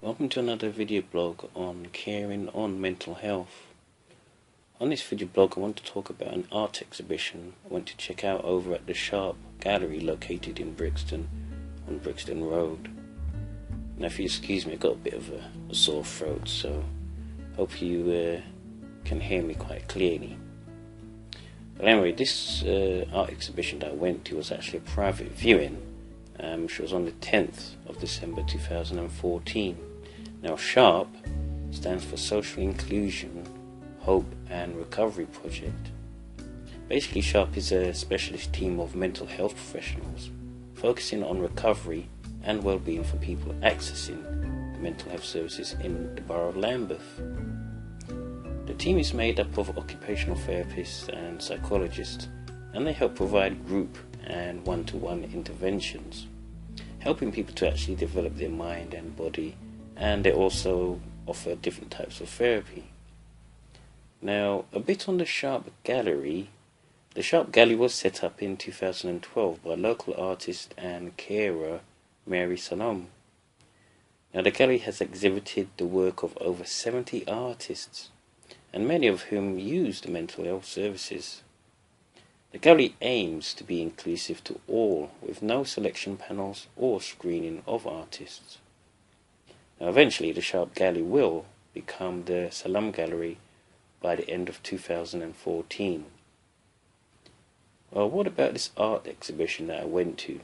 Welcome to another video blog on caring on mental health. On this video blog I want to talk about an art exhibition I went to check out over at the Sharp Gallery located in Brixton on Brixton Road. Now if you excuse me, I've got a bit of a sore throat, so hope you can hear me quite clearly. But anyway, this art exhibition that I went to was actually a private viewing, which was on the 10th of December 2014. Now SHARP stands for Social Inclusion, Hope and Recovery Project. Basically SHARP is a specialist team of mental health professionals focusing on recovery and well-being for people accessing the mental health services in the borough of Lambeth. The team is made up of occupational therapists and psychologists, and they help provide group and one-to-one interventions, helping people to actually develop their mind and body, and they also offer different types of therapy. Now, a bit on the Sharp Gallery. The Sharp Gallery was set up in 2012 by local artist and carer Mary Salome. Now, the gallery has exhibited the work of over 70 artists, and many of whom use the mental health services. The gallery aims to be inclusive to all, with no selection panels or screening of artists. Now, eventually, the Sharp Gallery will become the Salome Gallery by the end of 2014. Well, what about this art exhibition that I went to?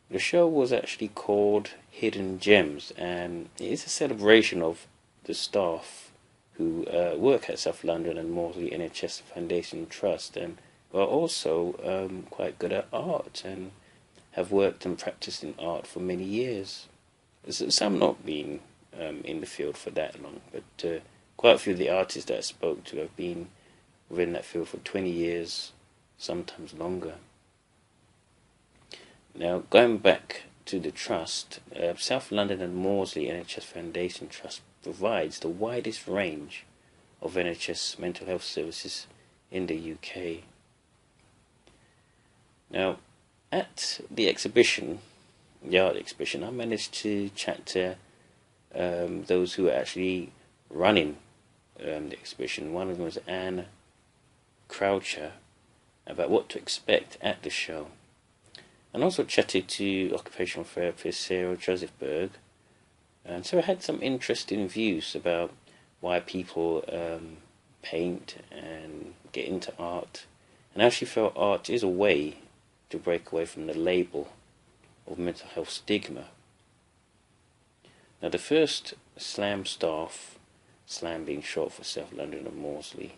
The show was actually called Hidden Gems, and it is a celebration of the staff who work at South London and Maudsley NHS Foundation Trust, and are also quite good at art and have worked and practiced in art for many years. Some not being in the field for that long, but quite a few of the artists that I spoke to have been within that field for 20 years, sometimes longer. Now, going back to the trust, South London and Maudsley NHS Foundation Trust provides the widest range of NHS mental health services in the UK. Now, at the exhibition, the art exhibition, I managed to chat to those who are actually running the exhibition. One of them was Anne Croucher, about what to expect at the show. And also chatted to occupational therapist Sarah Josephberg, and so I had some interesting views about why people paint and get into art, and how she felt art is a way to break away from the label of mental health stigma. Now, the first SLAM staff, SLAM being short for South London and Maudsley,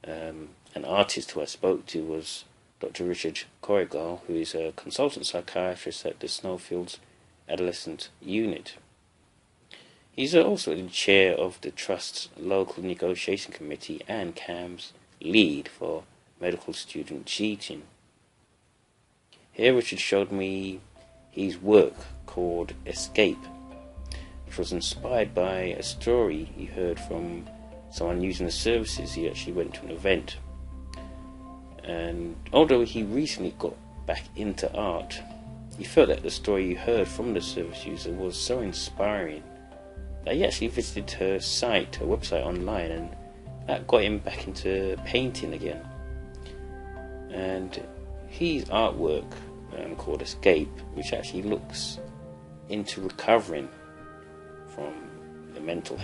an artist who I spoke to was Dr. Richard Corrigal, who is a consultant psychiatrist at the Snowfields Adolescent Unit. He's also the chair of the Trust's local negotiation committee and CAM's lead for medical student cheating. Here Richard showed me his work called Escape, which was inspired by a story he heard from someone using the services. He actually went to an event, and although he recently got back into art, he felt that the story he heard from the service user was so inspiring that he actually visited her site, her website online, and that got him back into painting again. And his artwork called Escape, which actually looks into recovering from the mental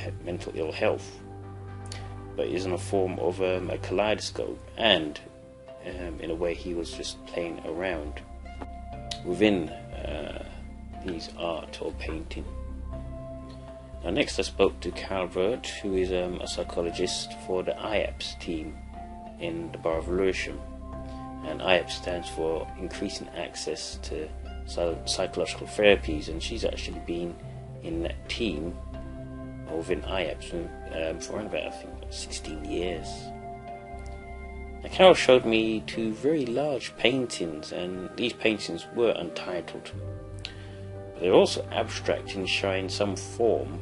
ill health, but is in a form of a kaleidoscope, and in a way he was just playing around within his art or painting. Now, next I spoke to Calvert, who is a psychologist for the IAPS team in the borough of Lewisham, and IAPS stands for Increasing Access to Psychological Therapies, and she's actually been in that team within IAPS for around about, I think, 16 years. Now, Carol showed me two very large paintings, and these paintings were untitled, but they're also abstract in showing some form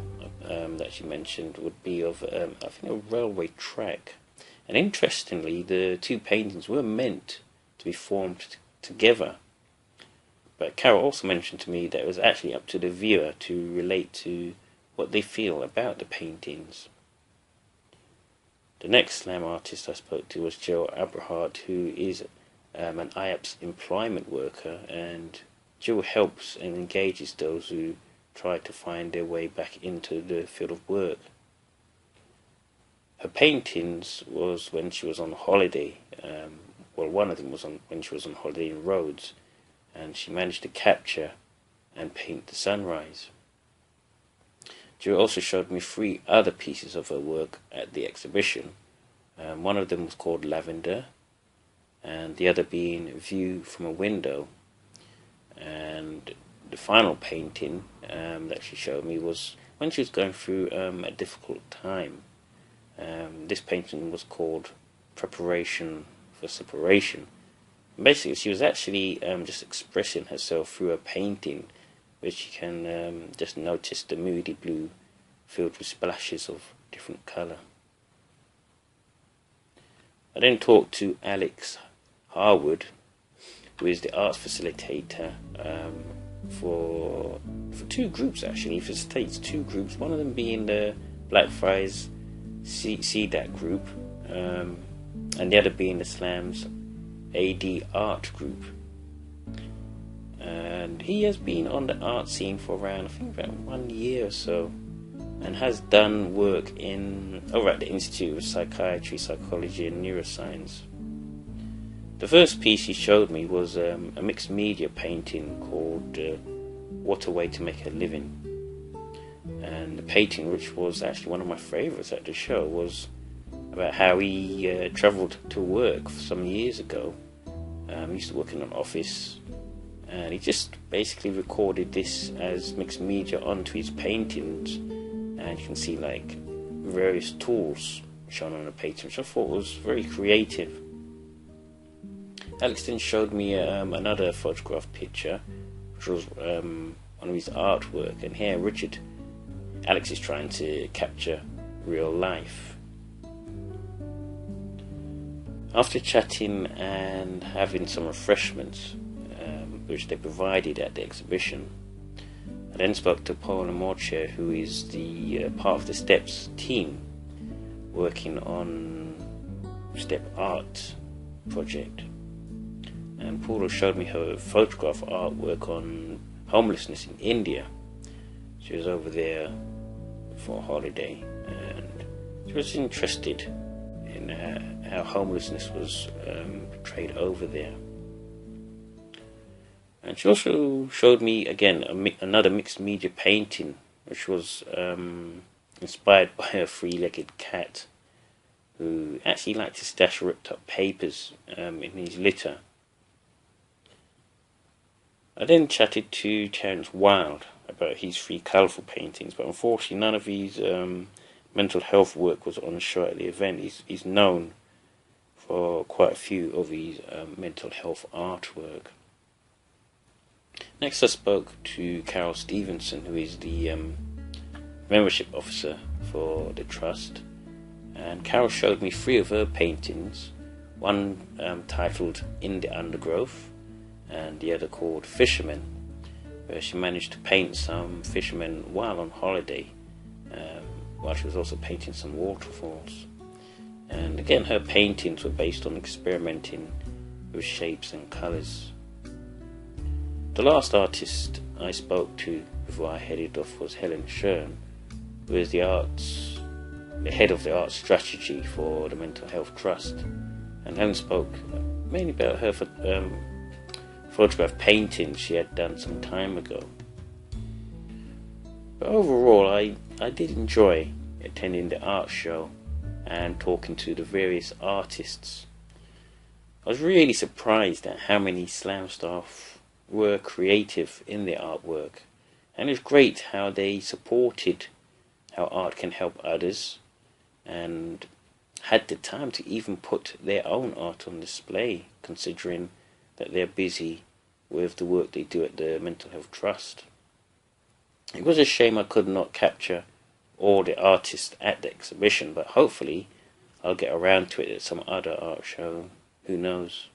that she mentioned would be of, I think, a railway track. And interestingly, the two paintings were meant to be formed together. But Carol also mentioned to me that it was actually up to the viewer to relate to what they feel about the paintings. The next slam artist I spoke to was Jill Abrahart, who is an IAPS employment worker, and Jill helps and engages those who try to find their way back into the field of work. Her paintings was when she was on holiday. One of them was when she was on holiday in Rhodes, and she managed to capture and paint the sunrise. Jill also showed me 3 other pieces of her work at the exhibition. One of them was called Lavender, and the other being View from a Window. And the final painting that she showed me was when she was going through a difficult time. This painting was called Preparation for Separation. Basically, she was actually just expressing herself through a painting, which you can just notice the moody blue filled with splashes of different colour. I then talked to Alex Harwood, who is the arts facilitator for 2 groups actually. He facilitates 2 groups, one of them being the Blackfriars CDAT group, and the other being the Slams AD Art group. And he has been on the art scene for around, I think, about 1 year or so, and has done work over at the Institute of Psychiatry, Psychology and Neuroscience. The first piece he showed me was a mixed media painting called What a Way to Make a Living. And the painting, which was actually one of my favourites at the show, was about how he travelled to work some years ago. He used to work in an office, and he just basically recorded this as mixed media onto his paintings, and you can see like various tools shown on the painting, which I thought was very creative. Alex then showed me another photograph picture, which was one of his artwork, and here Alex is trying to capture real life. After chatting and having some refreshments, which they provided at the exhibition, I then spoke to Paula Morcher, who is the part of the STEPS team working on STEP Art project. And Paula showed me her photograph artwork on homelessness in India. She was over there for a holiday, and she was interested in how homelessness was portrayed over there. And she also showed me again another mixed media painting, which was inspired by a 3-legged cat who actually liked to stash ripped up papers in his litter. I then chatted to Terence Wilde about his 3 colourful paintings, but unfortunately none of his mental health work was on show at the event. He's known for quite a few of his mental health artwork. Next I spoke to Carol Stevenson, who is the membership officer for the trust, and Carol showed me 3 of her paintings, one titled In the Undergrowth and the other called Fishermen, where she managed to paint some fishermen while on holiday, while she was also painting some waterfalls. And again, her paintings were based on experimenting with shapes and colours. The last artist I spoke to before I headed off was Helen Shern, who is the head of the arts strategy for the Mental Health Trust. And Helen spoke mainly about her photograph paintings she had done some time ago. But overall, I did enjoy attending the art show and talking to the various artists. I was really surprised at how many Slam staff were creative in their artwork, and it's great how they supported how art can help others and had the time to even put their own art on display, considering that they're busy with the work they do at the Mental Health Trust. It was a shame I could not capture all the artists at the exhibition, but hopefully I'll get around to it at some other art show, who knows.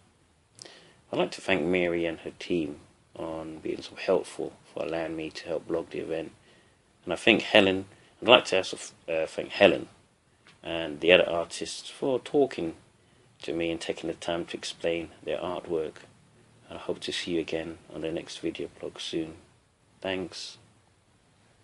I'd like to thank Mary and her team on being so helpful for allowing me to help blog the event. And I think Helen, I'd like to also thank Helen and the other artists for talking to me and taking the time to explain their artwork. And I hope to see you again on the next video blog soon. Thanks.